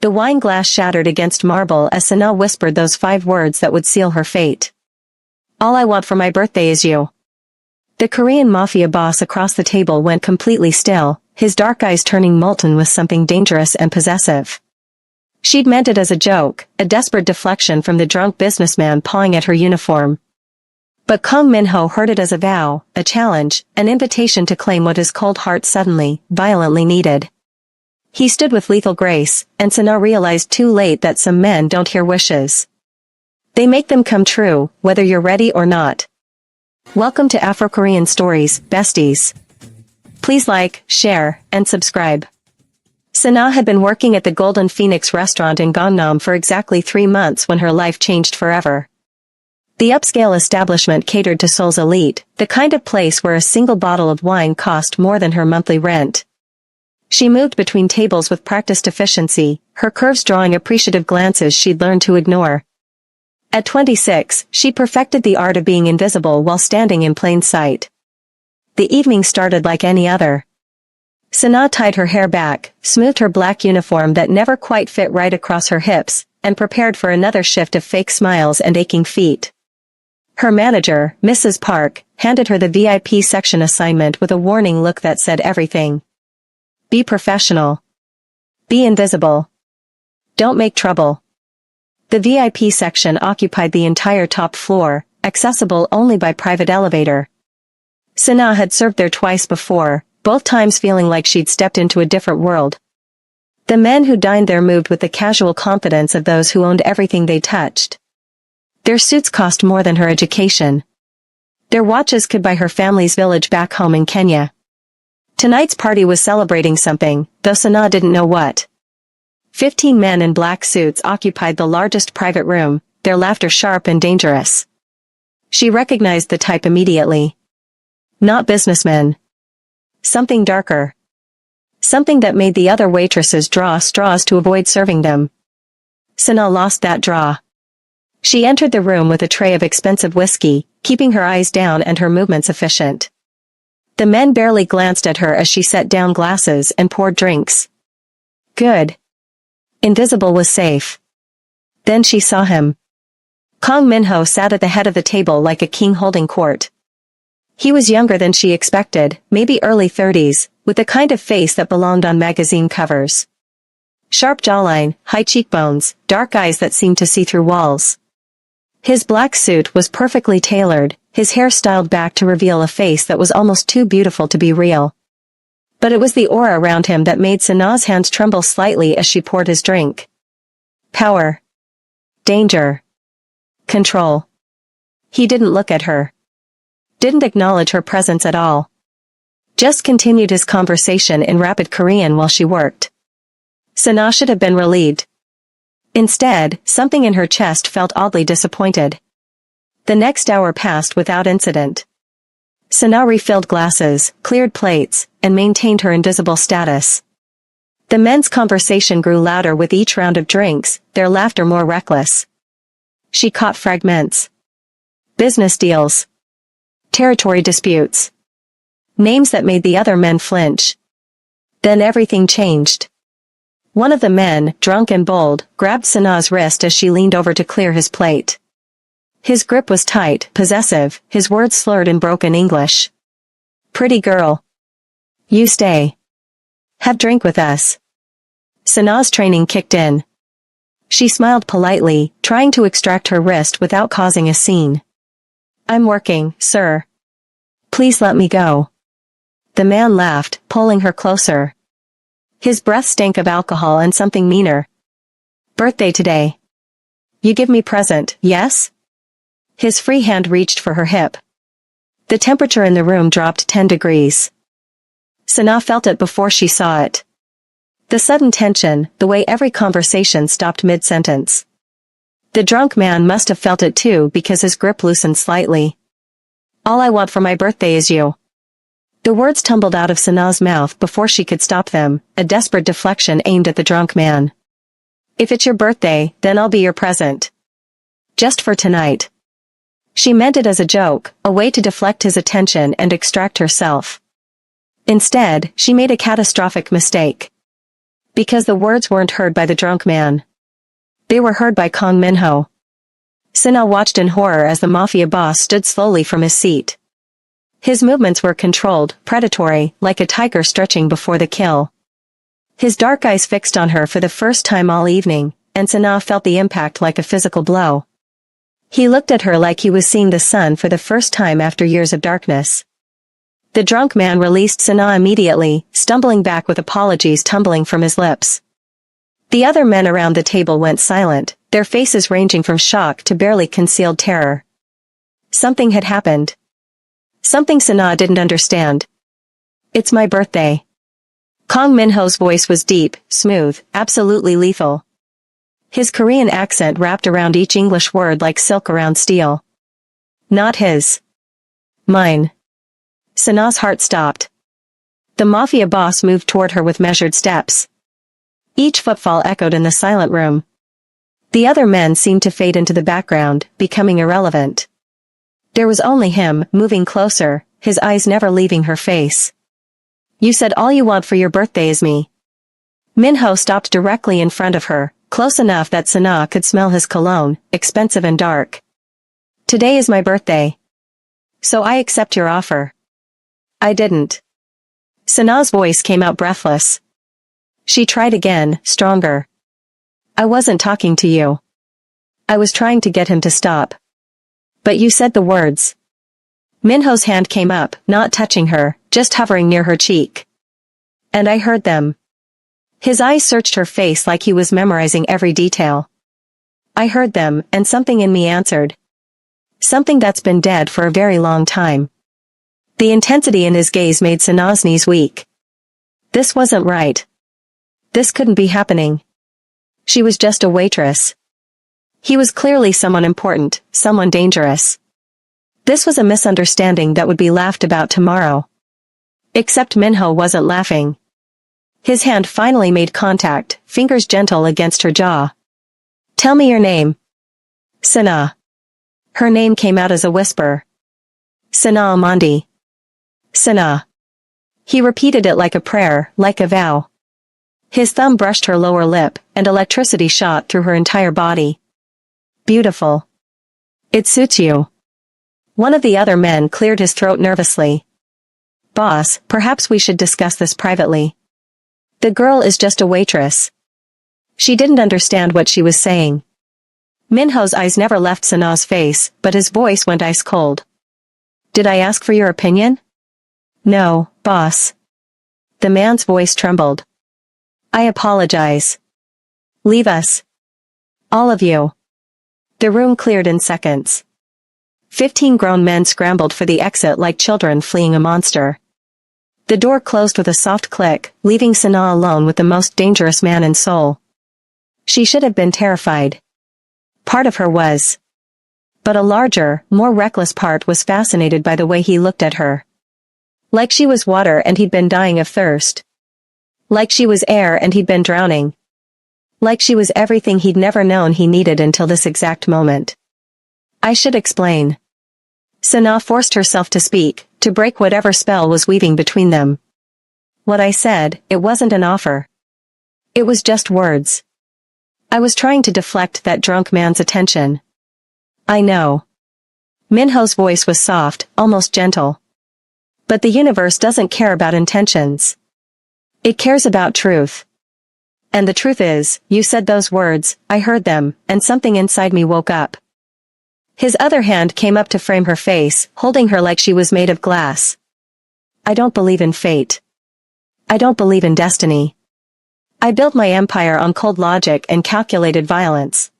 The wine glass shattered against marble as Sanaa whispered those 5 words that would seal her fate. All I want for my birthday is you. The Korean Mafia boss across the table went completely still, his dark eyes turning molten with something dangerous and possessive. She'd meant it as a joke, a desperate deflection from the drunk businessman pawing at her uniform. But Kang Min-ho heard it as a vow, a challenge, an invitation to claim what his cold heart suddenly, violently needed. He stood with lethal grace, and Sanaa realized too late that some men don't hear wishes. They make them come true, whether you're ready or not. Welcome to Afro-Korean Stories, besties. Please like, share, and subscribe. Sanaa had been working at the Golden Phoenix restaurant in Gangnam for exactly 3 months when her life changed forever. The upscale establishment catered to Seoul's elite, the kind of place where a single bottle of wine cost more than her monthly rent. She moved between tables with practiced efficiency, her curves drawing appreciative glances she'd learned to ignore. At 26, she perfected the art of being invisible while standing in plain sight. The evening started like any other. Sanaa tied her hair back, smoothed her black uniform that never quite fit right across her hips, and prepared for another shift of fake smiles and aching feet. Her manager, Mrs. Park, handed her the VIP section assignment with a warning look that said everything. Be professional. Be invisible. Don't make trouble. The VIP section occupied the entire top floor, accessible only by private elevator. Sanaa had served there twice before, both times feeling like she'd stepped into a different world. The men who dined there moved with the casual confidence of those who owned everything they touched. Their suits cost more than her education. Their watches could buy her family's village back home in Kenya. Tonight's party was celebrating something, though Sanaa didn't know what. 15 men in black suits occupied the largest private room, their laughter sharp and dangerous. She recognized the type immediately. Not businessmen. Something darker. Something that made the other waitresses draw straws to avoid serving them. Sanaa lost that draw. She entered the room with a tray of expensive whiskey, keeping her eyes down and her movements efficient. The men barely glanced at her as she set down glasses and poured drinks. Good. Invisible was safe. Then she saw him. Kang Min-ho sat at the head of the table like a king holding court. He was younger than she expected, maybe early 30s, with the kind of face that belonged on magazine covers. Sharp jawline, high cheekbones, dark eyes that seemed to see through walls. His black suit was perfectly tailored, his hair styled back to reveal a face that was almost too beautiful to be real. But it was the aura around him that made Sanaa's hands tremble slightly as she poured his drink. Power. Danger. Control. He didn't look at her. Didn't acknowledge her presence at all. Just continued his conversation in rapid Korean while she worked. Sanaa should have been relieved. Instead, something in her chest felt oddly disappointed. The next hour passed without incident. Sanaa refilled glasses, cleared plates, and maintained her invisible status. The men's conversation grew louder with each round of drinks, their laughter more reckless. She caught fragments. Business deals. Territory disputes. Names that made the other men flinch. Then everything changed. One of the men, drunk and bold, grabbed Sanaa's wrist as she leaned over to clear his plate. His grip was tight, possessive, his words slurred in broken English. Pretty girl. You stay. Have drink with us. Sanaa's training kicked in. She smiled politely, trying to extract her wrist without causing a scene. I'm working, sir. Please let me go. The man laughed, pulling her closer. His breath stank of alcohol and something meaner. Birthday today. You give me present, yes? His free hand reached for her hip. The temperature in the room dropped 10 degrees. Sanaa felt it before she saw it. The sudden tension, the way every conversation stopped mid-sentence. The drunk man must have felt it too because his grip loosened slightly. All I want for my birthday is you. The words tumbled out of Sanaa's mouth before she could stop them, a desperate deflection aimed at the drunk man. If it's your birthday, then I'll be your present. Just for tonight. She meant it as a joke, a way to deflect his attention and extract herself. Instead, she made a catastrophic mistake. Because the words weren't heard by the drunk man. They were heard by Kang Minho. Sana watched in horror as the Mafia boss stood slowly from his seat. His movements were controlled, predatory, like a tiger stretching before the kill. His dark eyes fixed on her for the first time all evening, and Sana felt the impact like a physical blow. He looked at her like he was seeing the sun for the first time after years of darkness. The drunk man released Sana immediately, stumbling back with apologies tumbling from his lips. The other men around the table went silent, their faces ranging from shock to barely concealed terror. Something had happened. Something Sana didn't understand. It's my birthday. Kang Minho's voice was deep, smooth, absolutely lethal. His Korean accent wrapped around each English word like silk around steel. Not his. Mine. Sana's heart stopped. The Mafia boss moved toward her with measured steps. Each footfall echoed in the silent room. The other men seemed to fade into the background, becoming irrelevant. There was only him, moving closer, his eyes never leaving her face. You said all you want for your birthday is me. Minho stopped directly in front of her, close enough that Sana could smell his cologne, expensive and dark. Today is my birthday. So I accept your offer. I didn't. Sana's voice came out breathless. She tried again, stronger. I wasn't talking to you. I was trying to get him to stop. But you said the words. Minho's hand came up, not touching her, just hovering near her cheek. And I heard them. His eyes searched her face like he was memorizing every detail. I heard them, and something in me answered. Something that's been dead for a very long time. The intensity in his gaze made Sana's knees weak. This wasn't right. This couldn't be happening. She was just a waitress. He was clearly someone important, someone dangerous. This was a misunderstanding that would be laughed about tomorrow. Except Minho wasn't laughing. His hand finally made contact, fingers gentle against her jaw. Tell me your name. Sana. Her name came out as a whisper. Sana Amandi. Sana. He repeated it like a prayer, like a vow. His thumb brushed her lower lip, and electricity shot through her entire body. Beautiful. It suits you. One of the other men cleared his throat nervously. Boss, perhaps we should discuss this privately. The girl is just a waitress. She didn't understand what she was saying. Minho's eyes never left Sana's face, but his voice went ice cold. Did I ask for your opinion? No, boss. The man's voice trembled. I apologize. Leave us. All of you. The room cleared in seconds. 15 grown men scrambled for the exit like children fleeing a monster. The door closed with a soft click, leaving Sana alone with the most dangerous man in Seoul. She should have been terrified. Part of her was. But a larger, more reckless part was fascinated by the way he looked at her. Like she was water and he'd been dying of thirst. Like she was air and he'd been drowning. Like she was everything he'd never known he needed until this exact moment. I should explain. Sana forced herself to speak, to break whatever spell was weaving between them. What I said, it wasn't an offer. It was just words. I was trying to deflect that drunk man's attention. I know. Minho's voice was soft, almost gentle. But the universe doesn't care about intentions. It cares about truth. And the truth is, you said those words, I heard them, and something inside me woke up. His other hand came up to frame her face, holding her like she was made of glass. I don't believe in fate. I don't believe in destiny. I built my empire on cold logic and calculated violence.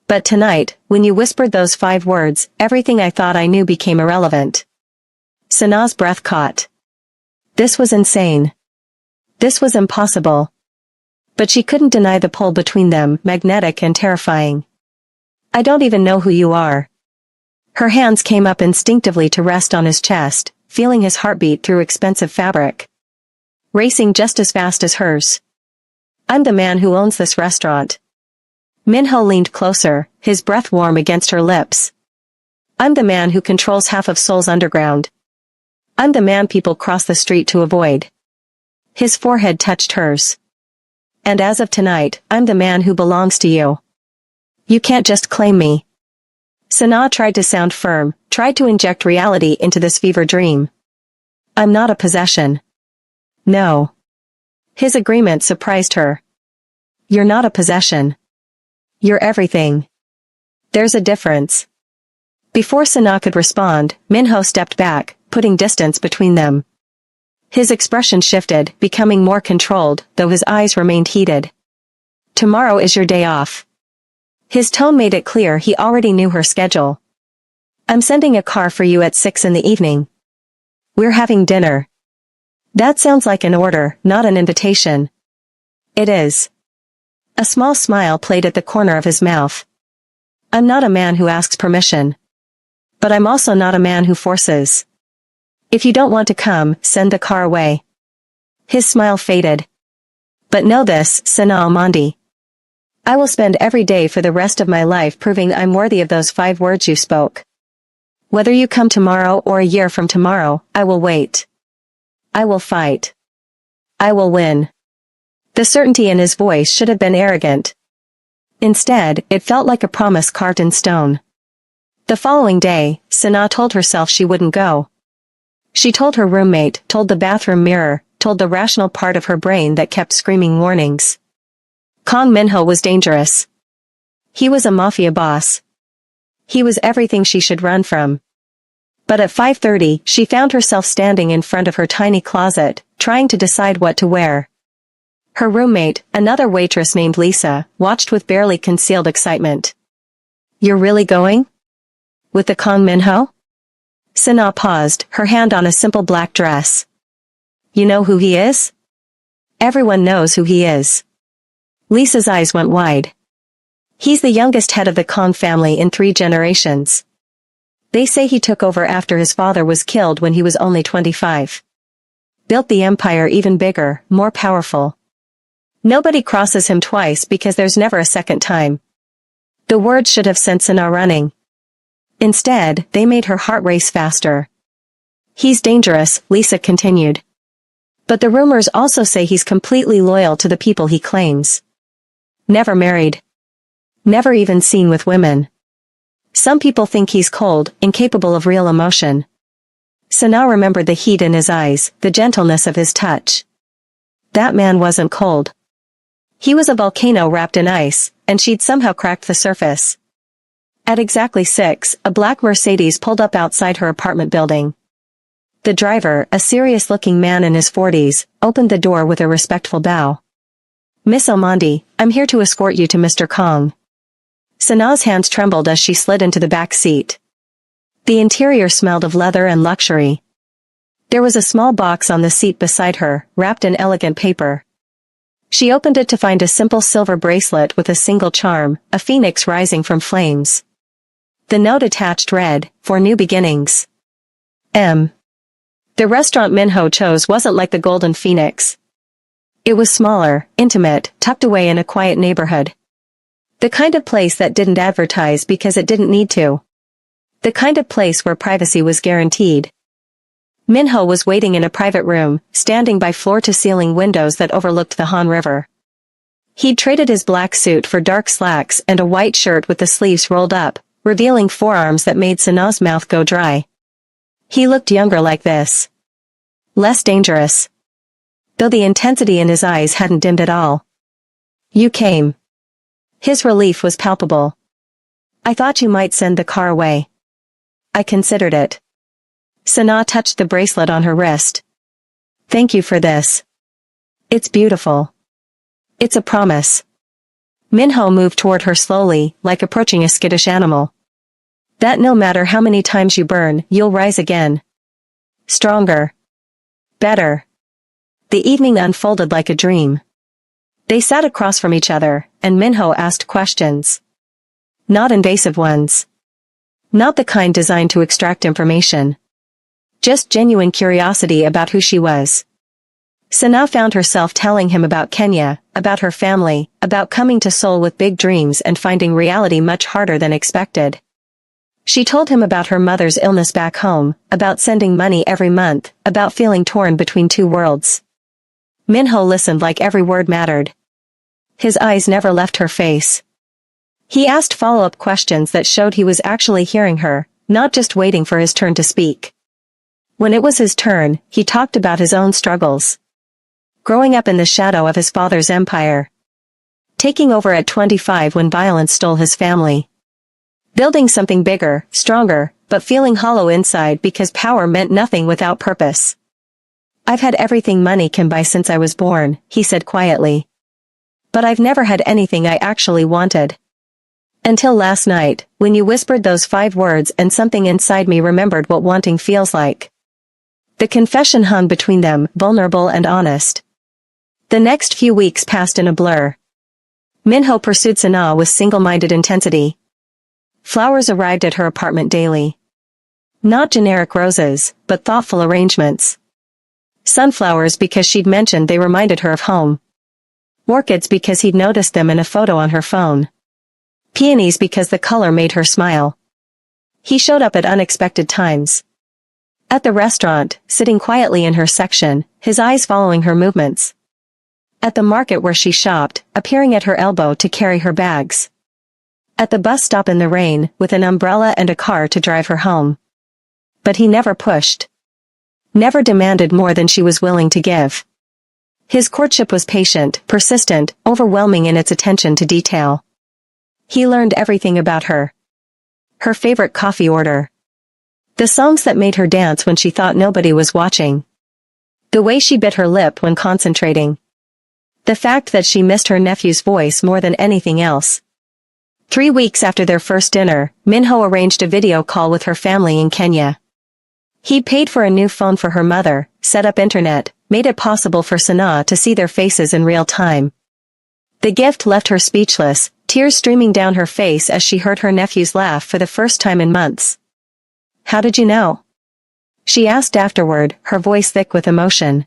But tonight, when you whispered those 5 words, everything I thought I knew became irrelevant. Sana's breath caught. This was insane. This was impossible. But she couldn't deny the pull between them, magnetic and terrifying. I don't even know who you are. Her hands came up instinctively to rest on his chest, feeling his heartbeat through expensive fabric. Racing just as fast as hers. I'm the man who owns this restaurant. Minho leaned closer, his breath warm against her lips. I'm the man who controls half of Seoul's underground. I'm the man people cross the street to avoid. His forehead touched hers. And as of tonight, I'm the man who belongs to you. You can't just claim me. Sana tried to sound firm, tried to inject reality into this fever dream. I'm not a possession. No. His agreement surprised her. You're not a possession. You're everything. There's a difference. Before Sana could respond, Minho stepped back, putting distance between them. His expression shifted, becoming more controlled, though his eyes remained heated. Tomorrow is your day off. His tone made it clear he already knew her schedule. I'm sending a car for you at 6 in the evening. We're having dinner. That sounds like an order, not an invitation. It is. A small smile played at the corner of his mouth. I'm not a man who asks permission. But I'm also not a man who forces. If you don't want to come, send the car away. His smile faded. But know this, Sana Almondi. I will spend every day for the rest of my life proving I'm worthy of those 5 words you spoke. Whether you come tomorrow or a year from tomorrow, I will wait. I will fight. I will win. The certainty in his voice should have been arrogant. Instead, it felt like a promise carved in stone. The following day, Sana told herself she wouldn't go. She told her roommate, told the bathroom mirror, told the rational part of her brain that kept screaming warnings. Kang Minho was dangerous. He was a mafia boss. He was everything she should run from. But at 5:30, she found herself standing in front of her tiny closet, trying to decide what to wear. Her roommate, another waitress named Lisa, watched with barely concealed excitement. You're really going? With the Kang Minho? Sana paused, her hand on a simple black dress. You know who he is? Everyone knows who he is. Lisa's eyes went wide. He's the youngest head of the Kang family in 3 generations. They say he took over after his father was killed when he was only 25. Built the empire even bigger, more powerful. Nobody crosses him twice because there's never a second time. The words should have sent Sana running. Instead, they made her heart race faster. He's dangerous, Lisa continued. But the rumors also say he's completely loyal to the people he claims. Never married. Never even seen with women. Some people think he's cold, incapable of real emotion. Sana remembered the heat in his eyes, the gentleness of his touch. That man wasn't cold. He was a volcano wrapped in ice, and she'd somehow cracked the surface. At exactly 6, a black Mercedes pulled up outside her apartment building. The driver, a serious-looking man in his 40s, opened the door with a respectful bow. Miss Almondi, I'm here to escort you to Mr. Kang. Sana's hands trembled as she slid into the back seat. The interior smelled of leather and luxury. There was a small box on the seat beside her, wrapped in elegant paper. She opened it to find a simple silver bracelet with a single charm, a phoenix rising from flames. The note attached read, "For new beginnings." M. The restaurant Minho chose wasn't like the Golden Phoenix. It was smaller, intimate, tucked away in a quiet neighborhood. The kind of place that didn't advertise because it didn't need to. The kind of place where privacy was guaranteed. Minho was waiting in a private room, standing by floor-to-ceiling windows that overlooked the Han River. He'd traded his black suit for dark slacks and a white shirt with the sleeves rolled up, revealing forearms that made Sana's mouth go dry. He looked younger like this. Less dangerous. Though the intensity in his eyes hadn't dimmed at all. You came. His relief was palpable. I thought you might send the car away. I considered it. Sana touched the bracelet on her wrist. Thank you for this. It's beautiful. It's a promise. Minho moved toward her slowly, like approaching a skittish animal. That no matter how many times you burn, you'll rise again. Stronger. Better. The evening unfolded like a dream. They sat across from each other, and Minho asked questions. Not invasive ones. Not the kind designed to extract information. Just genuine curiosity about who she was. Sana found herself telling him about Kenya, about her family, about coming to Seoul with big dreams and finding reality much harder than expected. She told him about her mother's illness back home, about sending money every month, about feeling torn between 2 worlds. Minho listened like every word mattered. His eyes never left her face. He asked follow-up questions that showed he was actually hearing her, not just waiting for his turn to speak. When it was his turn, he talked about his own struggles. Growing up in the shadow of his father's empire. Taking over at 25 when violence stole his family. Building something bigger, stronger, but feeling hollow inside because power meant nothing without purpose. I've had everything money can buy since I was born, he said quietly. But I've never had anything I actually wanted. Until last night, when you whispered those 5 words and something inside me remembered what wanting feels like. The confession hung between them, vulnerable and honest. The next few weeks passed in a blur. Minho pursued Sana with single-minded intensity. Flowers arrived at her apartment daily. Not generic roses, but thoughtful arrangements. Sunflowers because she'd mentioned they reminded her of home. Orchids because he'd noticed them in a photo on her phone. Peonies because the color made her smile. He showed up at unexpected times. At the restaurant, sitting quietly in her section, his eyes following her movements. At the market where she shopped, appearing at her elbow to carry her bags. At the bus stop in the rain, with an umbrella and a car to drive her home. But he never pushed. Never demanded more than she was willing to give. His courtship was patient, persistent, overwhelming in its attention to detail. He learned everything about her. Her favorite coffee order. The songs that made her dance when she thought nobody was watching. The way she bit her lip when concentrating. The fact that she missed her nephew's voice more than anything else. 3 weeks after their first dinner, Minho arranged a video call with her family in Kenya. He paid for a new phone for her mother, set up internet, made it possible for Sana to see their faces in real time. The gift left her speechless, tears streaming down her face as she heard her nephew's laugh for the first time in months. "How did you know?" she asked afterward, her voice thick with emotion.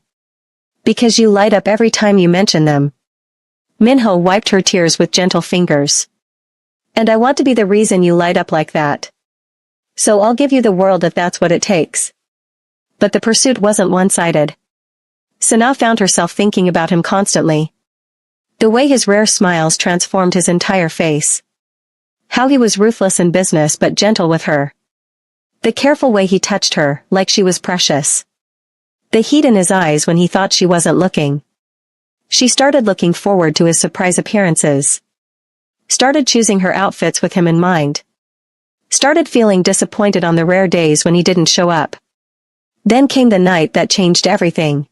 "Because you light up every time you mention them." Minho wiped her tears with gentle fingers. "And I want to be the reason you light up like that. So I'll give you the world if that's what it takes." But the pursuit wasn't one-sided. Sana found herself thinking about him constantly. The way his rare smiles transformed his entire face. How he was ruthless in business but gentle with her. The careful way he touched her, like she was precious. The heat in his eyes when he thought she wasn't looking. She started looking forward to his surprise appearances. Started choosing her outfits with him in mind. Started feeling disappointed on the rare days when he didn't show up. Then came the night that changed everything.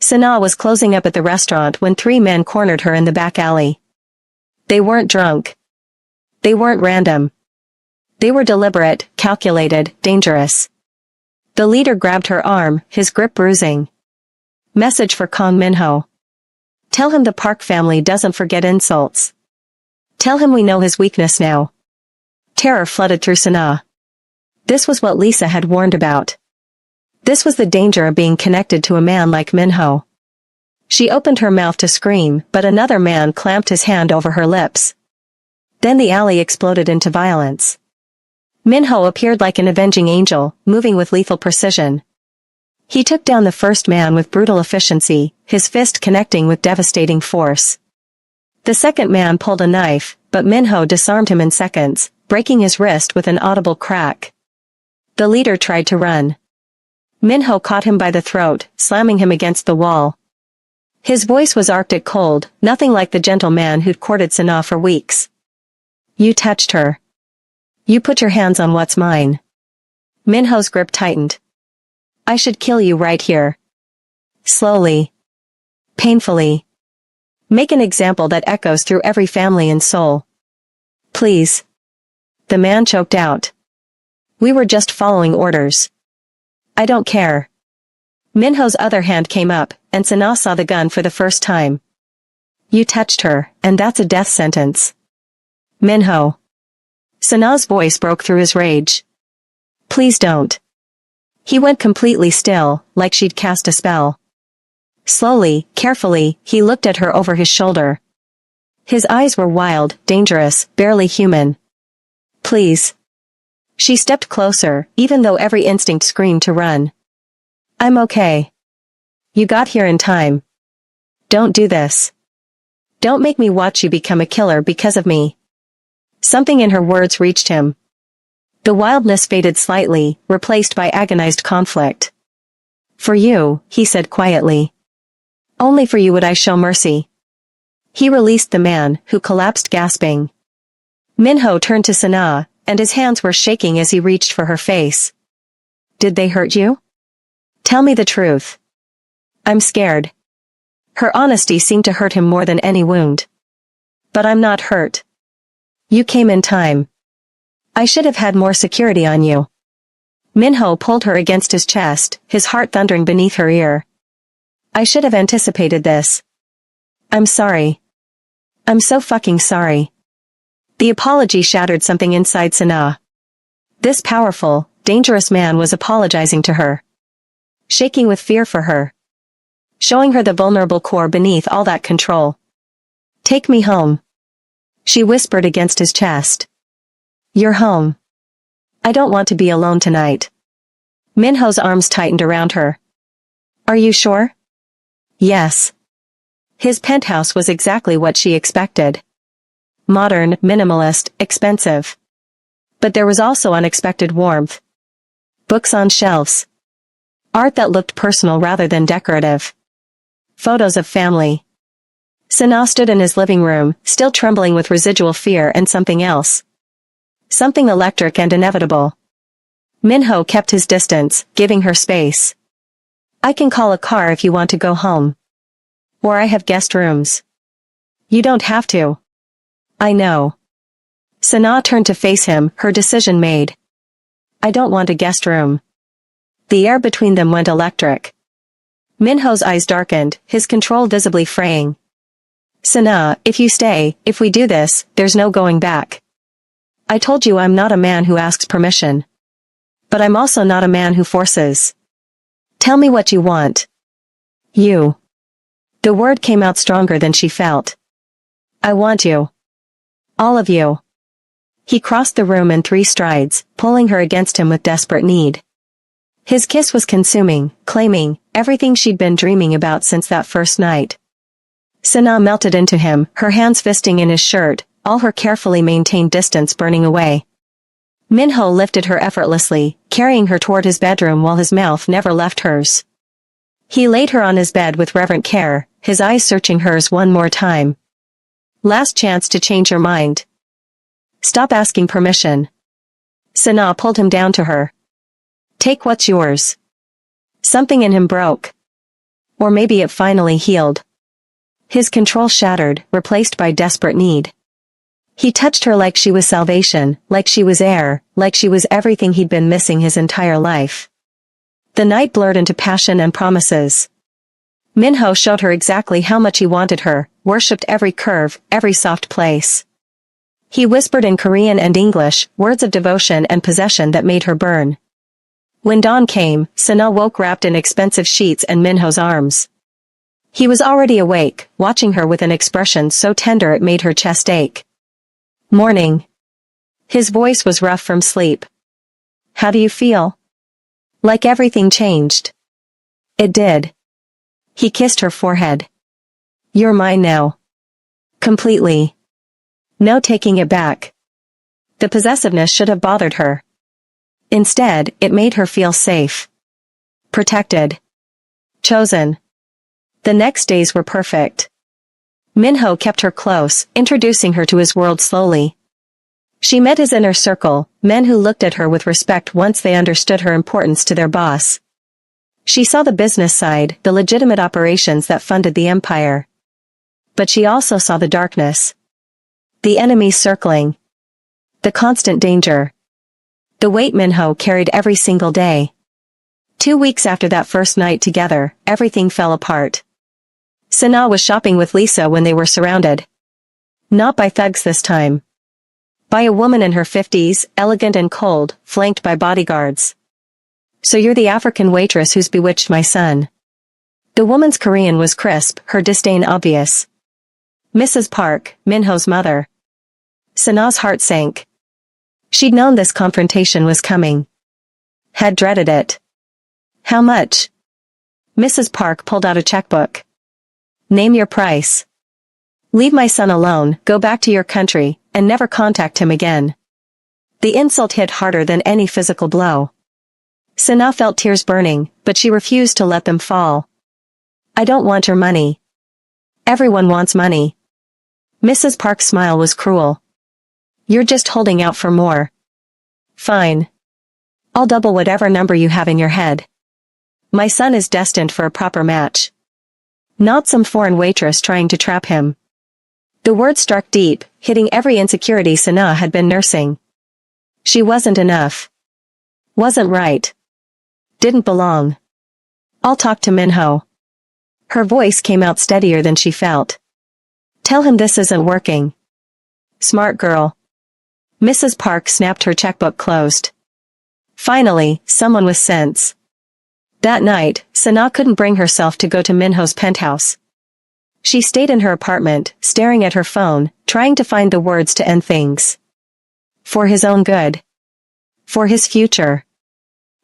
Sana was closing up at the restaurant when 3 men cornered her in the back alley. They weren't drunk. They weren't random. They were deliberate, calculated, dangerous. The leader grabbed her arm, his grip bruising. Message for Kong Minho. Tell him the Park family doesn't forget insults. Tell him we know his weakness now. Terror flooded through Sana. This was what Lisa had warned about. This was the danger of being connected to a man like Minho. She opened her mouth to scream, but another man clamped his hand over her lips. Then the alley exploded into violence. Minho appeared like an avenging angel, moving with lethal precision. He took down the first man with brutal efficiency, his fist connecting with devastating force. The second man pulled a knife, but Minho disarmed him in seconds, breaking his wrist with an audible crack. The leader tried to run. Minho caught him by the throat, slamming him against the wall. His voice was arctic cold, nothing like the gentle man who'd courted Sana for weeks. "You touched her. You put your hands on what's mine." Minho's grip tightened. "I should kill you right here. Slowly. Painfully. Make an example that echoes through every family and soul. Please." The man choked out. "We were just following orders. I don't care." Minho's other hand came up, and Sana saw the gun for the first time. "You touched her, and that's a death sentence." "Minho." Sana's voice broke through his rage. "Please don't." He went completely still, like she'd cast a spell. Slowly, carefully, he looked at her over his shoulder. His eyes were wild, dangerous, barely human. "Please." She stepped closer, even though every instinct screamed to run. "I'm okay. You got here in time. Don't do this." Don't make me watch you become a killer because of me. Something in her words reached him. The wildness faded slightly, replaced by agonized conflict. For you, he said quietly. Only for you would I show mercy. He released the man, who collapsed gasping. Minho turned to Sana, and his hands were shaking as he reached for her face. Did they hurt you? Tell me the truth. I'm scared. Her honesty seemed to hurt him more than any wound. But I'm not hurt. You came in time. I should have had more security on you. Minho pulled her against his chest, his heart thundering beneath her ear. I should have anticipated this. I'm sorry. I'm so fucking sorry. The apology shattered something inside Sana. This powerful, dangerous man was apologizing to her. Shaking with fear for her. Showing her the vulnerable core beneath all that control. Take me home. She whispered against his chest. You're home. I don't want to be alone tonight. Minho's arms tightened around her. Are you sure? Yes. His penthouse was exactly what she expected. Modern, minimalist, expensive. But there was also unexpected warmth. Books on shelves. Art that looked personal rather than decorative. Photos of family. Sana stood in his living room, still trembling with residual fear and something else. Something electric and inevitable. Minho kept his distance, giving her space. I can call a car if you want to go home. Or I have guest rooms. You don't have to. I know. Sana turned to face him, her decision made. I don't want a guest room. The air between them went electric. Minho's eyes darkened, his control visibly fraying. Sana, if you stay, if we do this, there's no going back. I told you I'm not a man who asks permission. But I'm also not a man who forces. Tell me what you want. You. The word came out stronger than she felt. I want you. All of you. He crossed the room in 3 strides, pulling her against him with desperate need. His kiss was consuming, claiming everything she'd been dreaming about since that first night. Sana melted into him, her hands fisting in his shirt, all her carefully maintained distance burning away. Minho lifted her effortlessly, carrying her toward his bedroom while his mouth never left hers. He laid her on his bed with reverent care, his eyes searching hers one more time. Last chance to change your mind. Stop asking permission. Sana pulled him down to her. Take what's yours. Something in him broke. Or maybe it finally healed. His control shattered, replaced by desperate need. He touched her like she was salvation, like she was air, like she was everything he'd been missing his entire life. The night blurred into passion and promises. Minho showed her exactly how much he wanted her, worshipped every curve, every soft place. He whispered in Korean and English, words of devotion and possession that made her burn. When dawn came, Sana woke wrapped in expensive sheets and Minho's arms. He was already awake, watching her with an expression so tender it made her chest ache. Morning. His voice was rough from sleep. How do you feel? Like everything changed. It did. He kissed her forehead. You're mine now. Completely. No taking it back. The possessiveness should have bothered her. Instead, it made her feel safe. Protected. Chosen. The next days were perfect. Minho kept her close, introducing her to his world slowly. She met his inner circle, men who looked at her with respect once they understood her importance to their boss. She saw the business side, the legitimate operations that funded the empire. But she also saw the darkness. The enemies circling. The constant danger. The weight Minho carried every single day. 2 weeks after that first night together, everything fell apart. Sana was shopping with Lisa when they were surrounded. Not by thugs this time. By a woman in her 50s, elegant and cold, flanked by bodyguards. So you're the African waitress who's bewitched my son. The woman's Korean was crisp, her disdain obvious. Mrs. Park, Minho's mother. Sana's heart sank. She'd known this confrontation was coming. Had dreaded it. How much? Mrs. Park pulled out a checkbook. Name your price. Leave my son alone, go back to your country, and never contact him again. The insult hit harder than any physical blow. Sana felt tears burning, but she refused to let them fall. I don't want your money. Everyone wants money. Mrs. Park's smile was cruel. You're just holding out for more. Fine. I'll double whatever number you have in your head. My son is destined for a proper match. Not some foreign waitress trying to trap him. The words struck deep, hitting every insecurity Sana had been nursing. She wasn't enough. Wasn't right. Didn't belong. I'll talk to Minho. Her voice came out steadier than she felt. Tell him this isn't working. Smart girl. Mrs. Park snapped her checkbook closed. Finally, someone with sense. That night, Sana couldn't bring herself to go to Minho's penthouse. She stayed in her apartment, staring at her phone, trying to find the words to end things. For his own good. For his future.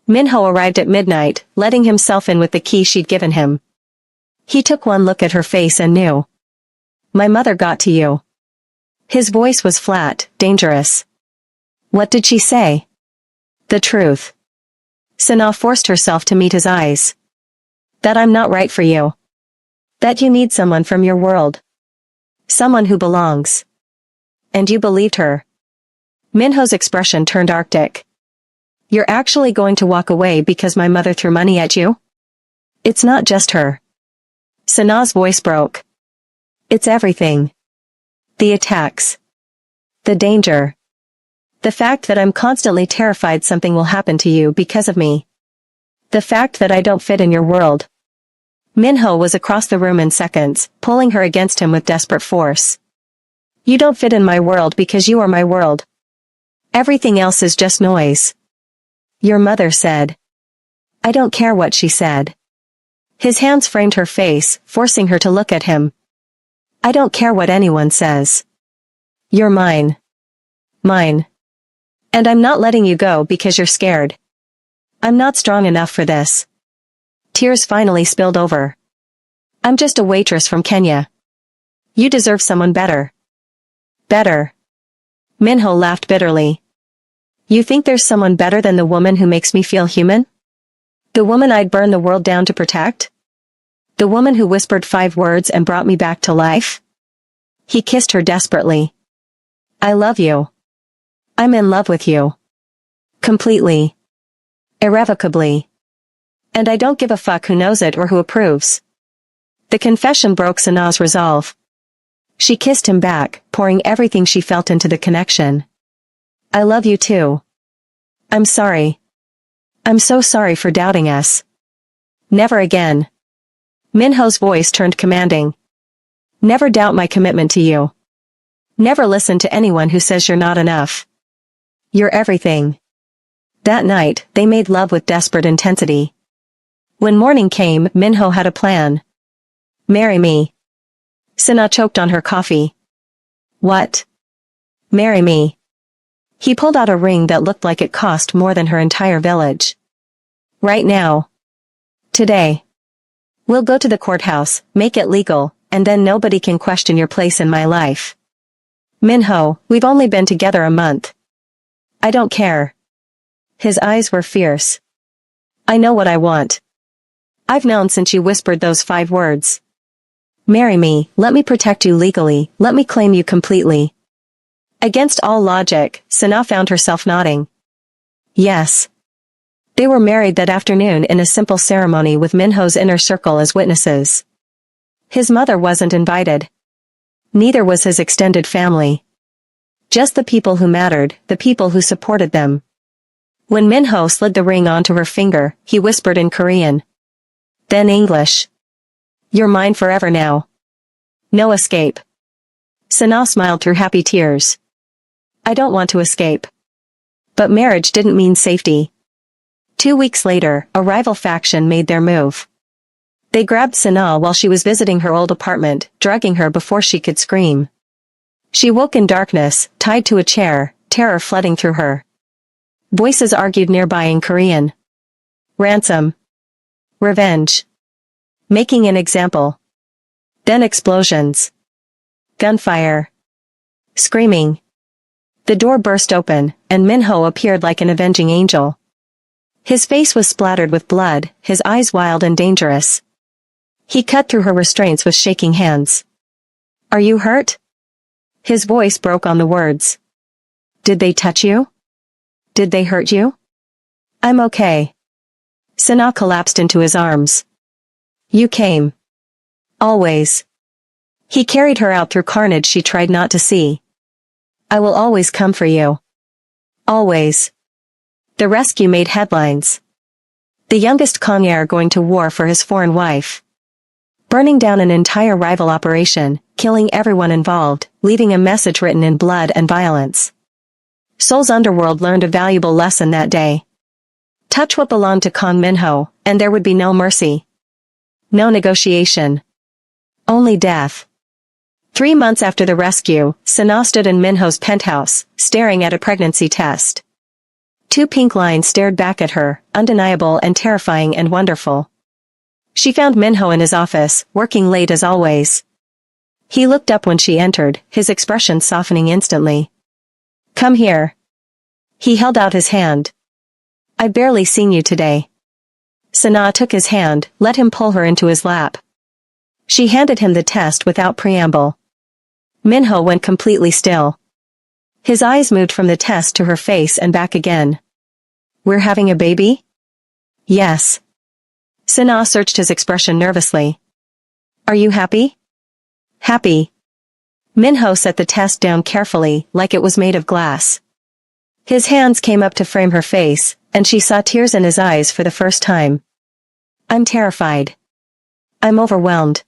Minho arrived at midnight, letting himself in with the key she'd given him. He took one look at her face and knew. My mother got to you. His voice was flat, dangerous. What did she say? The truth. Sana forced herself to meet his eyes. That I'm not right for you. That you need someone from your world. Someone who belongs. And you believed her. Minho's expression turned arctic. You're actually going to walk away because my mother threw money at you? It's not just her. Sana's voice broke. It's everything. The attacks. The danger. The fact that I'm constantly terrified something will happen to you because of me. The fact that I don't fit in your world. Minho was across the room in seconds, pulling her against him with desperate force. You don't fit in my world because you are my world. Everything else is just noise. Your mother said. I don't care what she said. His hands framed her face, forcing her to look at him. I don't care what anyone says. You're mine. Mine. And I'm not letting you go because you're scared. I'm not strong enough for this. Tears finally spilled over. I'm just a waitress from Kenya. You deserve someone better. Better. Minho laughed bitterly. You think there's someone better than the woman who makes me feel human? The woman I'd burn the world down to protect? The woman who whispered 5 words and brought me back to life? He kissed her desperately. I love you. I'm in love with you. Completely. Irrevocably. And I don't give a fuck who knows it or who approves. The confession broke Sana's resolve. She kissed him back, pouring everything she felt into the connection. I love you too. I'm sorry. I'm so sorry for doubting us. Never again. Minho's voice turned commanding. Never doubt my commitment to you. Never listen to anyone who says you're not enough. You're everything. That night, they made love with desperate intensity. When morning came, Minho had a plan. Marry me. Sana choked on her coffee. What? Marry me. He pulled out a ring that looked like it cost more than her entire village. Right now. Today. We'll go to the courthouse, make it legal, and then nobody can question your place in my life. Minho, we've only been together a month. I don't care. His eyes were fierce. I know what I want. I've known since you whispered those 5 words. Marry me, let me protect you legally, let me claim you completely. Against all logic, Sana found herself nodding. Yes. They were married that afternoon in a simple ceremony with Minho's inner circle as witnesses. His mother wasn't invited. Neither was his extended family. Just the people who mattered, the people who supported them. When Minho slid the ring onto her finger, he whispered in Korean. Then English. You're mine forever now. No escape. Sana smiled through happy tears. I don't want to escape. But marriage didn't mean safety. 2 weeks later, a rival faction made their move. They grabbed Sana while she was visiting her old apartment, dragging her before she could scream. She woke in darkness, tied to a chair, terror flooding through her. Voices argued nearby in Korean. Ransom. Revenge. Making an example. Then explosions. Gunfire. Screaming. The door burst open, and Minho appeared like an avenging angel. His face was splattered with blood, his eyes wild and dangerous. He cut through her restraints with shaking hands. "Are you hurt?" His voice broke on the words. "Did they touch you? Did they hurt you?" "I'm okay." Sana collapsed into his arms. "You came. Always." He carried her out through carnage she tried not to see. "I will always come for you. Always." The rescue made headlines. The youngest Kong'er going to war for his foreign wife. Burning down an entire rival operation, killing everyone involved, leaving a message written in blood and violence. Seoul's underworld learned a valuable lesson that day. Touch what belonged to Kang Minho, and there would be no mercy. No negotiation. Only death. 3 months after the rescue, Sana stood in Minho's penthouse, staring at a pregnancy test. 2 pink lines stared back at her, undeniable and terrifying and wonderful. She found Minho in his office, working late as always. He looked up when she entered, his expression softening instantly. "Come here." He held out his hand. "I've barely seen you today." Sana took his hand, let him pull her into his lap. She handed him the test without preamble. Minho went completely still. His eyes moved from the test to her face and back again. "We're having a baby?" "Yes." Sana searched his expression nervously. "Are you happy?" "Happy." Minho set the test down carefully, like it was made of glass. His hands came up to frame her face, and she saw tears in his eyes for the first time. "I'm terrified. I'm overwhelmed.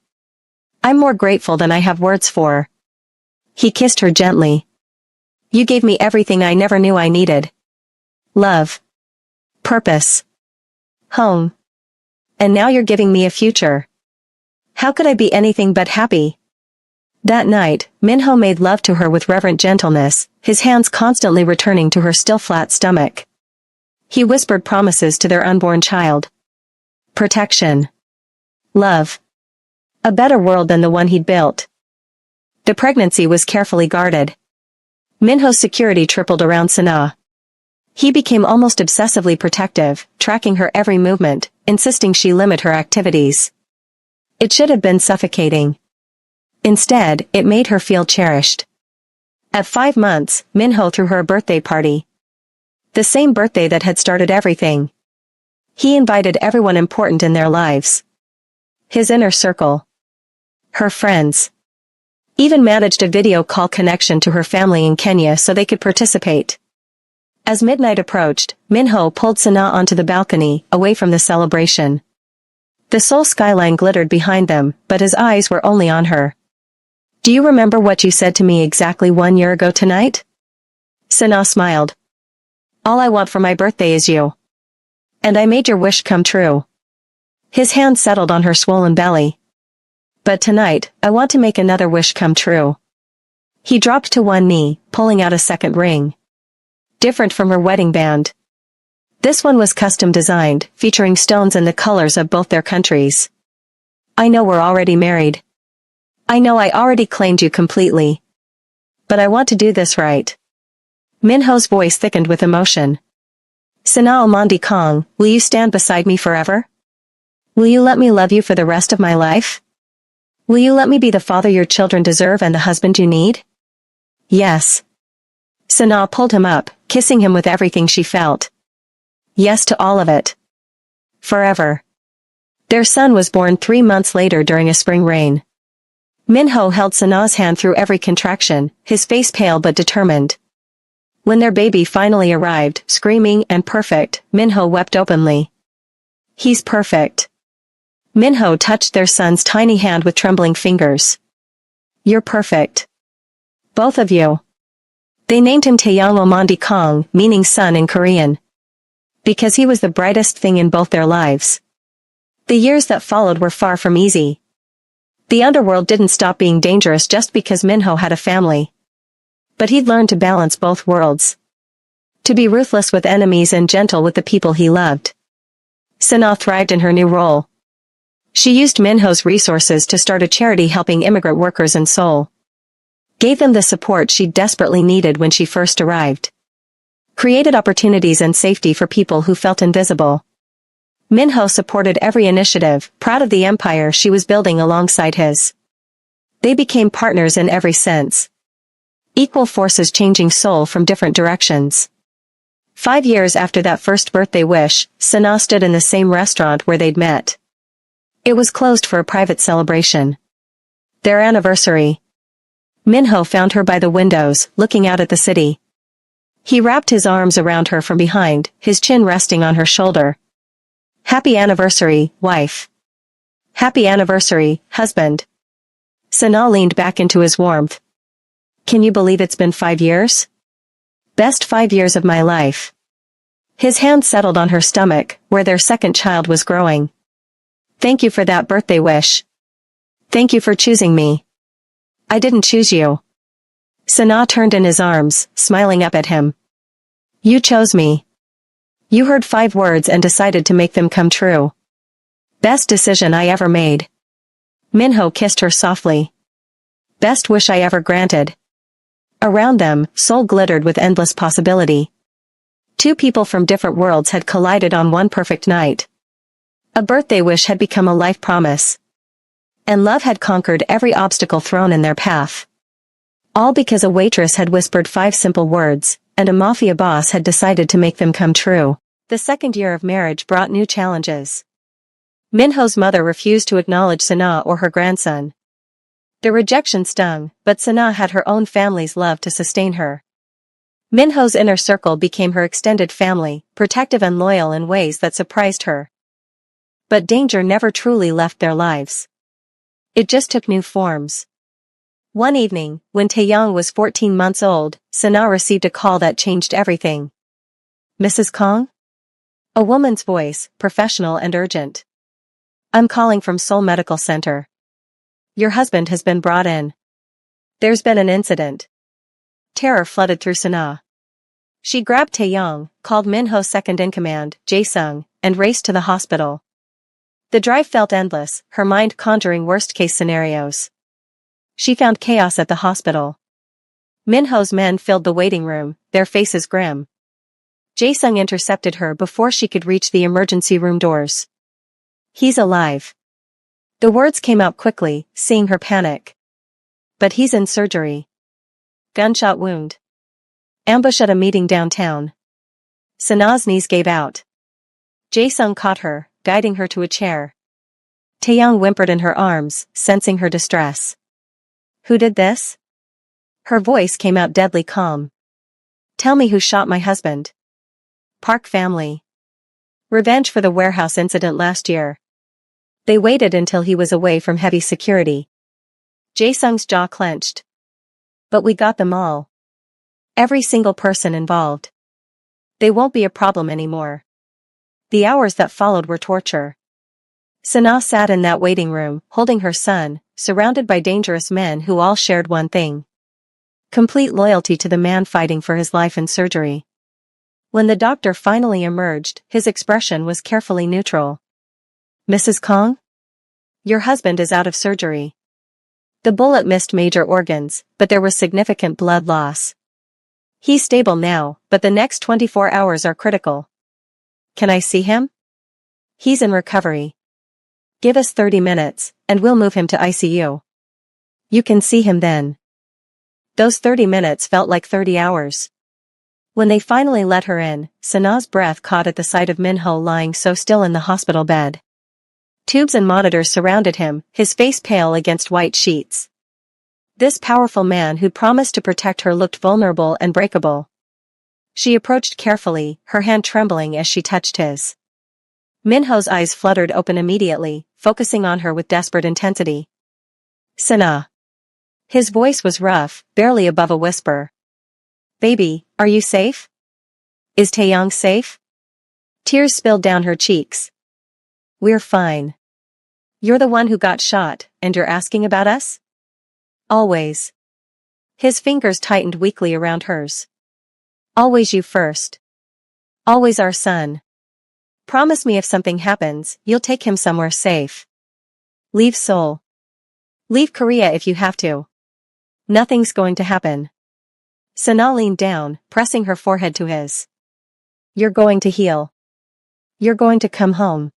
I'm more grateful than I have words for." He kissed her gently. "You gave me everything I never knew I needed. Love. Purpose. Home. And now you're giving me a future. How could I be anything but happy?" That night, Minho made love to her with reverent gentleness, his hands constantly returning to her still flat stomach. He whispered promises to their unborn child. Protection. Love. A better world than the one he'd built. The pregnancy was carefully guarded. Minho's security tripled around Sana. He became almost obsessively protective, tracking her every movement, insisting she limit her activities. It should have been suffocating. Instead, it made her feel cherished. At 5 months, Minho threw her a birthday party. The same birthday that had started everything. He invited everyone important in their lives. His inner circle. Her friends. Even managed a video call connection to her family in Kenya so they could participate. As midnight approached, Minho pulled Sana onto the balcony, away from the celebration. The Seoul skyline glittered behind them, but his eyes were only on her. "Do you remember what you said to me exactly 1 year ago tonight?" Sana smiled. "All I want for my birthday is you. And I made your wish come true." His hand settled on her swollen belly. "But tonight, I want to make another wish come true." He dropped to one knee, pulling out a second ring. Different from her wedding band. This one was custom designed, featuring stones in the colors of both their countries. "I know we're already married. I know I already claimed you completely. But I want to do this right." Minho's voice thickened with emotion. "Sana Almandi Kong, will you stand beside me forever? Will you let me love you for the rest of my life? Will you let me be the father your children deserve and the husband you need?" "Yes." Sana pulled him up, kissing him with everything she felt. Yes to all of it. Forever. Their son was born 3 months later during a spring rain. Minho held Sana's hand through every contraction, his face pale but determined. When their baby finally arrived, screaming and perfect, Minho wept openly. "He's perfect." Minho touched their son's tiny hand with trembling fingers. "You're perfect. Both of you." They named him Taeyang Omandi Kong, meaning son in Korean. Because he was the brightest thing in both their lives. The years that followed were far from easy. The underworld didn't stop being dangerous just because Minho had a family. But he'd learned to balance both worlds. To be ruthless with enemies and gentle with the people he loved. Sana thrived in her new role. She used Minho's resources to start a charity helping immigrant workers in Seoul. Gave them the support she desperately needed when she first arrived. Created opportunities and safety for people who felt invisible. Minho supported every initiative, proud of the empire she was building alongside his. They became partners in every sense. Equal forces changing Seoul from different directions. 5 years after that first birthday wish, Sana stood in the same restaurant where they'd met. It was closed for a private celebration. Their anniversary. Minho found her by the windows, looking out at the city. He wrapped his arms around her from behind, his chin resting on her shoulder. Happy anniversary, wife. Happy anniversary, husband. Sana leaned back into his warmth. Can you believe it's been 5 years? Best 5 years of my life. His hand settled on her stomach, where their second child was growing. Thank you for that birthday wish. Thank you for choosing me. I didn't choose you. Sana turned in his arms, smiling up at him. You chose me. You heard 5 words and decided to make them come true. Best decision I ever made. Minho kissed her softly. Best wish I ever granted. Around them, Seoul glittered with endless possibility. 2 people from different worlds had collided on one perfect night. A birthday wish had become a life promise. And love had conquered every obstacle thrown in their path. All because a waitress had whispered 5 simple words, and a mafia boss had decided to make them come true. The second year of marriage brought new challenges. Minho's mother refused to acknowledge Sana or her grandson. The rejection stung, but Sana had her own family's love to sustain her. Minho's inner circle became her extended family, protective and loyal in ways that surprised her. But danger never truly left their lives. It just took new forms. One evening, when Taeyong was 14 months old, Sana received a call that changed everything. Mrs. Kong? A woman's voice, professional and urgent. I'm calling from Seoul Medical Center. Your husband has been brought in. There's been an incident. Terror flooded through Sana. She grabbed Taeyong, called Minho's second-in-command, Jae-sung, and raced to the hospital. The drive felt endless, her mind conjuring worst-case scenarios. She found chaos at the hospital. Minho's men filled the waiting room, their faces grim. Jae-sung intercepted her before she could reach the emergency room doors. He's alive. The words came out quickly, seeing her panic. But he's in surgery. Gunshot wound. Ambush at a meeting downtown. Sana's knees gave out. Jae-sung caught her, guiding her to a chair. Taeyong whimpered in her arms, sensing her distress. Who did this? Her voice came out deadly calm. Tell me who shot my husband. Park family. Revenge for the warehouse incident last year. They waited until he was away from heavy security. Jae-sung's jaw clenched. But we got them all. Every single person involved. They won't be a problem anymore. The hours that followed were torture. Sana sat in that waiting room, holding her son, surrounded by dangerous men who all shared one thing. Complete loyalty to the man fighting for his life in surgery. When the doctor finally emerged, his expression was carefully neutral. Mrs. Kong? Your husband is out of surgery. The bullet missed major organs, but there was significant blood loss. He's stable now, but the next 24 hours are critical. Can I see him? He's in recovery. Give us 30 minutes, and we'll move him to ICU. You can see him then. Those 30 minutes felt like 30 hours. When they finally let her in, Sana's breath caught at the sight of Minho lying so still in the hospital bed. Tubes and monitors surrounded him, his face pale against white sheets. This powerful man who'd promised to protect her looked vulnerable and breakable. She approached carefully, her hand trembling as she touched his. Minho's eyes fluttered open immediately, focusing on her with desperate intensity. Sana. His voice was rough, barely above a whisper. Baby, are you safe? Is Taeyong safe? Tears spilled down her cheeks. We're fine. You're the one who got shot, and you're asking about us? Always. His fingers tightened weakly around hers. Always you first. Always our son. Promise me if something happens, you'll take him somewhere safe. Leave Seoul. Leave Korea if you have to. Nothing's going to happen. Sana leaned down, pressing her forehead to his. You're going to heal. You're going to come home.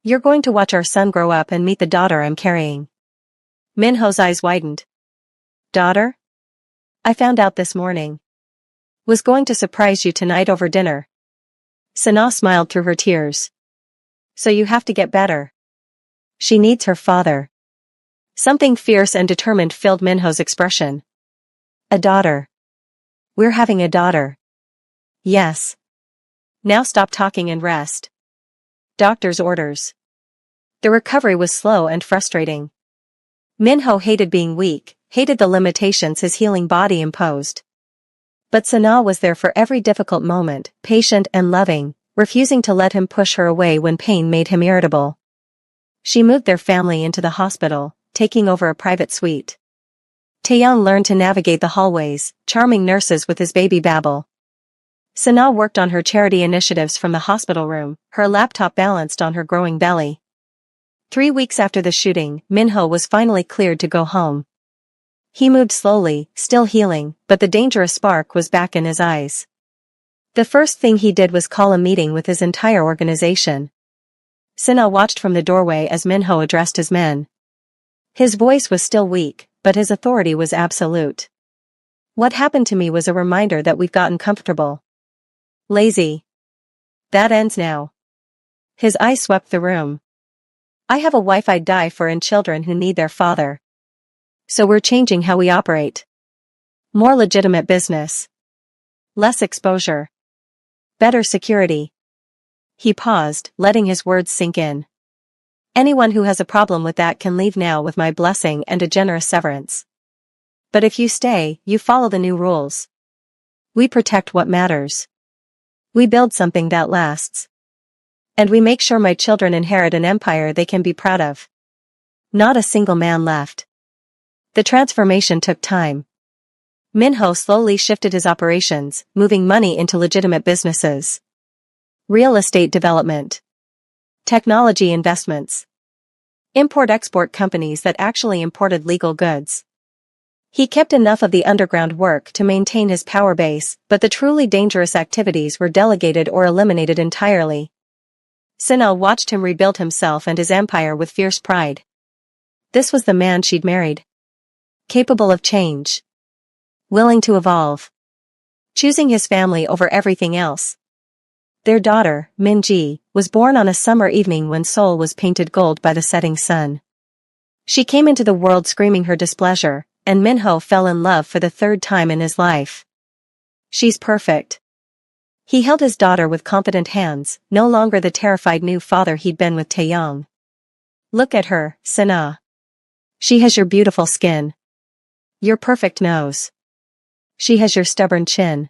You're going to watch our son grow up and meet the daughter I'm carrying. Minho's eyes widened. Daughter? I found out this morning. Was going to surprise you tonight over dinner. Sana smiled through her tears. So you have to get better. She needs her father. Something fierce and determined filled Minho's expression. A daughter. We're having a daughter. Yes. Now stop talking and rest. Doctor's orders. The recovery was slow and frustrating. Minho hated being weak, hated the limitations his healing body imposed. But Sana was there for every difficult moment, patient and loving, refusing to let him push her away when pain made him irritable. She moved their family into the hospital, taking over a private suite. Taeyang learned to navigate the hallways, charming nurses with his baby babble. Sana worked on her charity initiatives from the hospital room, her laptop balanced on her growing belly. 3 weeks after the shooting, Minho was finally cleared to go home. He moved slowly, still healing, but the dangerous spark was back in his eyes. The first thing he did was call a meeting with his entire organization. Sana watched from the doorway as Minho addressed his men. His voice was still weak, but his authority was absolute. What happened to me was a reminder that we've gotten comfortable. Lazy. That ends now. His eyes swept the room. I have a wife I'd die for and children who need their father. So we're changing how we operate. More legitimate business. Less exposure. Better security. He paused, letting his words sink in. Anyone who has a problem with that can leave now with my blessing and a generous severance. But if you stay, you follow the new rules. We protect what matters. We build something that lasts. And we make sure my children inherit an empire they can be proud of. Not a single man left. The transformation took time. Minho slowly shifted his operations, moving money into legitimate businesses. Real estate development. Technology investments. Import-export companies that actually imported legal goods. He kept enough of the underground work to maintain his power base, but the truly dangerous activities were delegated or eliminated entirely. Sana watched him rebuild himself and his empire with fierce pride. This was the man she'd married. Capable of change. Willing to evolve. Choosing his family over everything else. Their daughter, Minji, was born on a summer evening when Seoul was painted gold by the setting sun. She came into the world screaming her displeasure, and Minho fell in love for the third time in his life. She's perfect. He held his daughter with confident hands, no longer the terrified new father he'd been with Taeyang. Look at her, Sana. She has your beautiful skin. Your perfect nose. She has your stubborn chin.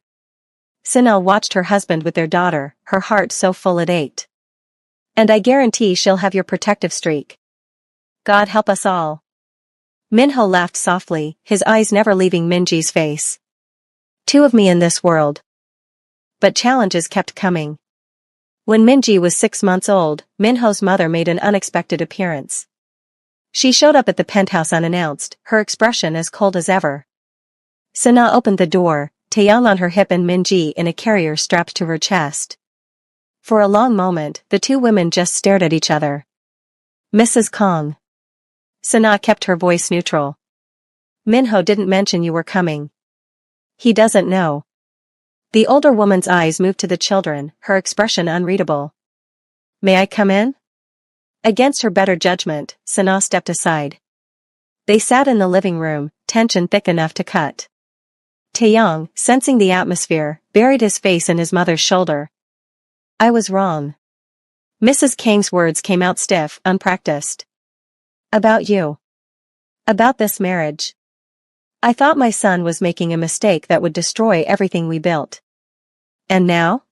Sana watched her husband with their daughter, her heart so full it ached. And I guarantee she'll have your protective streak. God help us all. Minho laughed softly, his eyes never leaving Minji's face. 2 of me in this world. But challenges kept coming. When Minji was 6 months old, Minho's mother made an unexpected appearance. She showed up at the penthouse unannounced, her expression as cold as ever. Sana opened the door, Taeyang on her hip and Minji in a carrier strapped to her chest. For a long moment, the 2 women just stared at each other. Mrs. Kong. Sana kept her voice neutral. Minho didn't mention you were coming. He doesn't know. The older woman's eyes moved to the children, her expression unreadable. May I come in? Against her better judgment, Sana stepped aside. They sat in the living room, tension thick enough to cut. Taeyang, sensing the atmosphere, buried his face in his mother's shoulder. I was wrong. Mrs. Kang's words came out stiff, unpracticed. About you. About this marriage. I thought my son was making a mistake that would destroy everything we built. And now?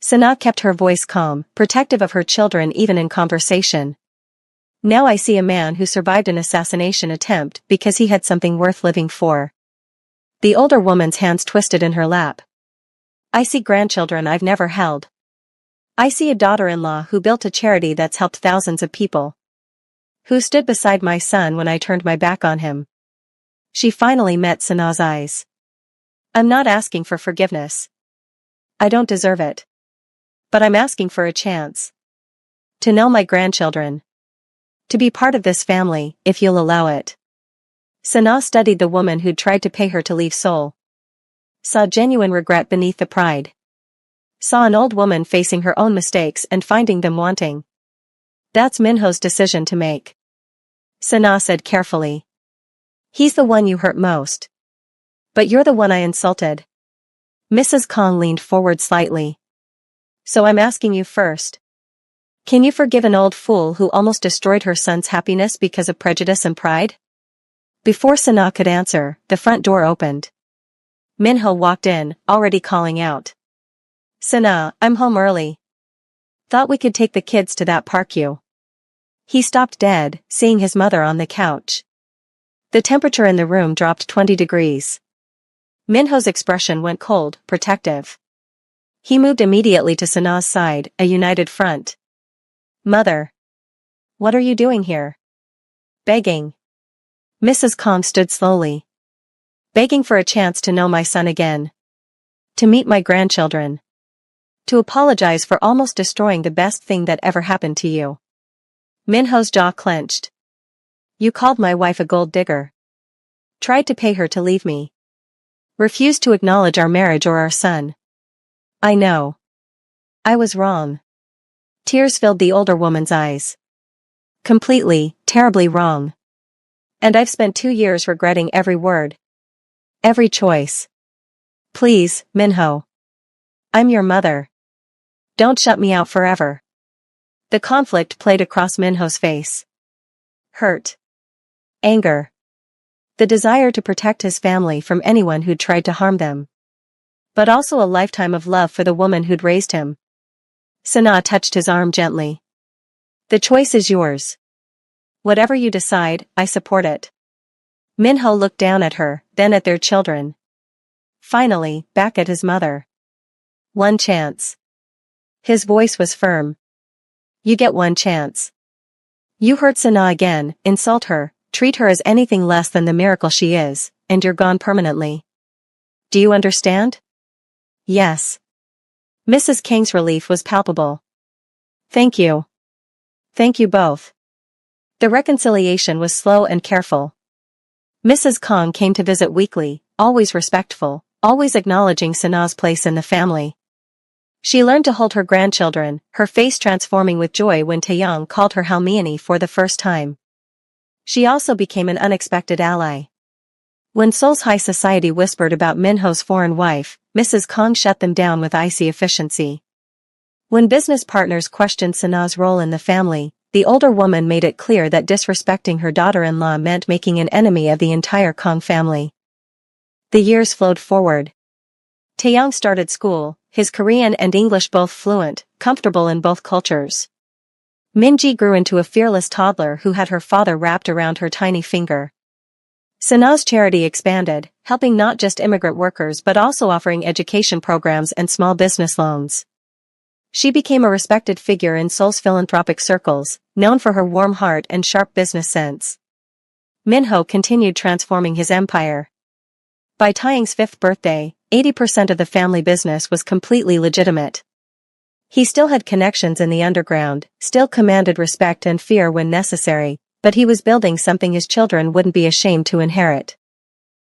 Sana kept her voice calm, protective of her children even in conversation. Now I see a man who survived an assassination attempt because he had something worth living for. The older woman's hands twisted in her lap. I see grandchildren I've never held. I see a daughter-in-law who built a charity that's helped thousands of people. Who stood beside my son when I turned my back on him. She finally met Sanaa's eyes. I'm not asking for forgiveness. I don't deserve it. But I'm asking for a chance. To know my grandchildren. To be part of this family, if you'll allow it. Sanaa studied the woman who'd tried to pay her to leave Seoul. Saw genuine regret beneath the pride. Saw an old woman facing her own mistakes and finding them wanting. That's Minho's decision to make. Sanaa said carefully. He's the one you hurt most. But you're the one I insulted. Mrs. Kong leaned forward slightly. So I'm asking you first. Can you forgive an old fool who almost destroyed her son's happiness because of prejudice and pride? Before Sanaa could answer, the front door opened. Minho walked in, already calling out. Sanaa, I'm home early. Thought we could take the kids to that park you. He stopped dead, seeing his mother on the couch. The temperature in the room dropped 20 degrees. Minho's expression went cold, protective. He moved immediately to Sanaa's side, a united front. Mother. What are you doing here? Begging. Mrs. Kong stood slowly. Begging for a chance to know my son again. To meet my grandchildren. To apologize for almost destroying the best thing that ever happened to you. Minho's jaw clenched. You called my wife a gold digger. Tried to pay her to leave me. Refused to acknowledge our marriage or our son. I know. I was wrong. Tears filled the older woman's eyes. Completely, terribly wrong. And I've spent 2 years regretting every word. Every choice. Please, Minho. I'm your mother. Don't shut me out forever. The conflict played across Minho's face. Hurt. Anger. The desire to protect his family from anyone who'd tried to harm them. But also a lifetime of love for the woman who'd raised him. Sanaa touched his arm gently. The choice is yours. Whatever you decide, I support it. Minho looked down at her, then at their children. Finally, back at his mother. One chance. His voice was firm. You get one chance. You hurt Sanaa again, insult her, treat her as anything less than the miracle she is, and you're gone permanently. Do you understand? Yes. Mrs. Kang's relief was palpable. Thank you. Thank you both. The reconciliation was slow and careful. Mrs. Kong came to visit weekly, always respectful, always acknowledging Sanaa's place in the family. She learned to hold her grandchildren, her face transforming with joy when Taeyong called her Halmiani for the first time. She also became an unexpected ally. When Seoul's high society whispered about Minho's foreign wife, Mrs. Kong shut them down with icy efficiency. When business partners questioned Sanaa's role in the family, the older woman made it clear that disrespecting her daughter-in-law meant making an enemy of the entire Kong family. The years flowed forward. Taeyong started school, his Korean and English both fluent, comfortable in both cultures. Minji grew into a fearless toddler who had her father wrapped around her tiny finger. Sanaa's charity expanded, helping not just immigrant workers but also offering education programs and small business loans. She became a respected figure in Seoul's philanthropic circles, known for her warm heart and sharp business sense. Minho continued transforming his empire. By Taeyong's 5th birthday, 80% of the family business was completely legitimate. He still had connections in the underground, still commanded respect and fear when necessary, but he was building something his children wouldn't be ashamed to inherit.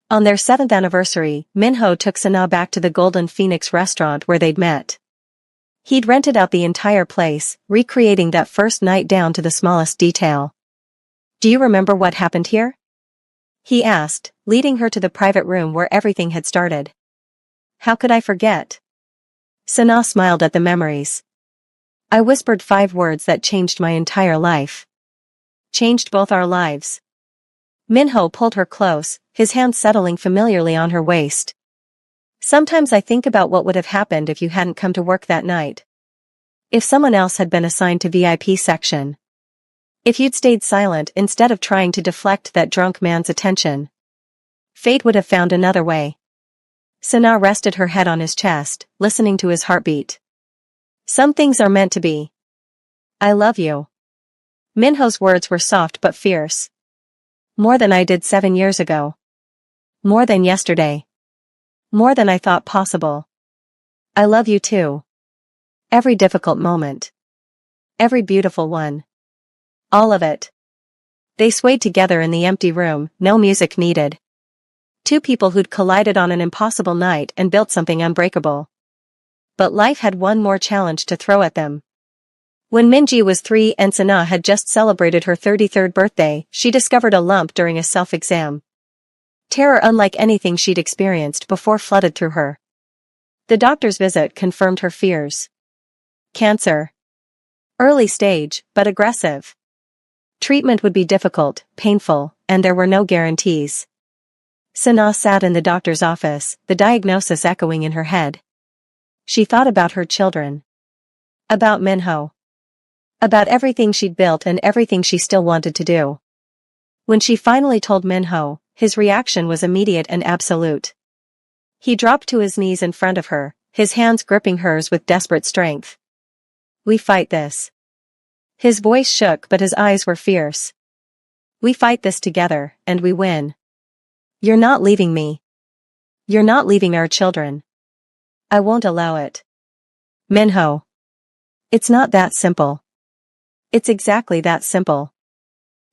On their 7th anniversary, Minho took Sanaa back to the Golden Phoenix restaurant where they'd met. He'd rented out the entire place, recreating that first night down to the smallest detail. Do you remember what happened here? He asked, leading her to the private room where everything had started. How could I forget? Sanaa smiled at the memories. I whispered 5 words that changed my entire life. Changed both our lives. Minho pulled her close, his hand settling familiarly on her waist. Sometimes I think about what would have happened if you hadn't come to work that night. If someone else had been assigned to VIP section. If you'd stayed silent instead of trying to deflect that drunk man's attention. Fate would have found another way. Sanaa rested her head on his chest, listening to his heartbeat. Some things are meant to be. I love you. Minho's words were soft but fierce. More than I did 7 years ago. More than yesterday. More than I thought possible. I love you too. Every difficult moment. Every beautiful one. All of it. They swayed together in the empty room, no music needed. Two people who'd collided on an impossible night and built something unbreakable. But life had one more challenge to throw at them. When Minji was 3 and Sana had just celebrated her 33rd birthday, she discovered a lump during a self-exam. Terror unlike anything she'd experienced before flooded through her. The doctor's visit confirmed her fears. Cancer. Early stage, but aggressive. Treatment would be difficult, painful, and there were no guarantees. Sana sat in the doctor's office, the diagnosis echoing in her head. She thought about her children. About Minho. About everything she'd built and everything she still wanted to do. When she finally told Minho, his reaction was immediate and absolute. He dropped to his knees in front of her, his hands gripping hers with desperate strength. We fight this. His voice shook but his eyes were fierce. We fight this together, and we win. You're not leaving me. You're not leaving our children. I won't allow it. Minho. It's not that simple. It's exactly that simple.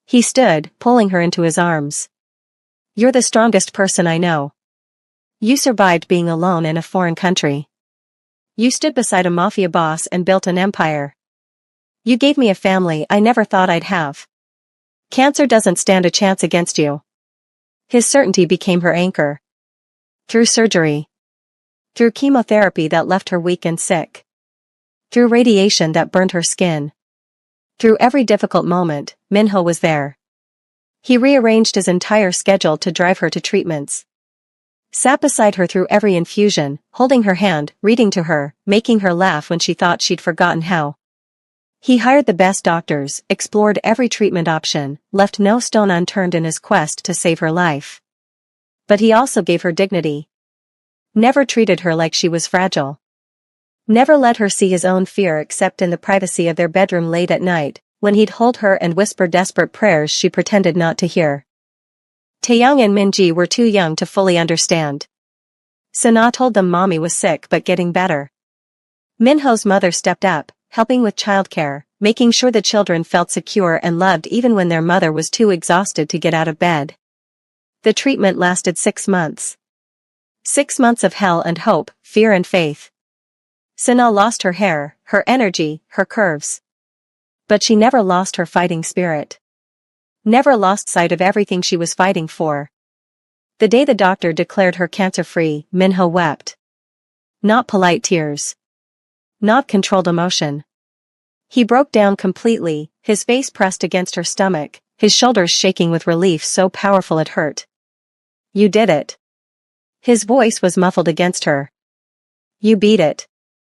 He stood, pulling her into his arms. You're the strongest person I know. You survived being alone in a foreign country. You stood beside a mafia boss and built an empire. You gave me a family I never thought I'd have. Cancer doesn't stand a chance against you. His certainty became her anchor. Through surgery. Through chemotherapy that left her weak and sick. Through radiation that burned her skin. Through every difficult moment, Minho was there. He rearranged his entire schedule to drive her to treatments. Sat beside her through every infusion, holding her hand, reading to her, making her laugh when she thought she'd forgotten how. He hired the best doctors, explored every treatment option, left no stone unturned in his quest to save her life. But he also gave her dignity. Never treated her like she was fragile. Never let her see his own fear except in the privacy of their bedroom late at night, when he'd hold her and whisper desperate prayers she pretended not to hear. Taeyang and Minji were too young to fully understand. Sana told them mommy was sick but getting better. Minho's mother stepped up, helping with childcare, making sure the children felt secure and loved even when their mother was too exhausted to get out of bed. The treatment lasted 6 months. 6 months of hell and hope, fear and faith. Sana lost her hair, her energy, her curves. But she never lost her fighting spirit. Never lost sight of everything she was fighting for. The day the doctor declared her cancer-free, Minho wept. Not polite tears. Not controlled emotion. He broke down completely, his face pressed against her stomach, his shoulders shaking with relief so powerful it hurt. You did it. His voice was muffled against her. You beat it.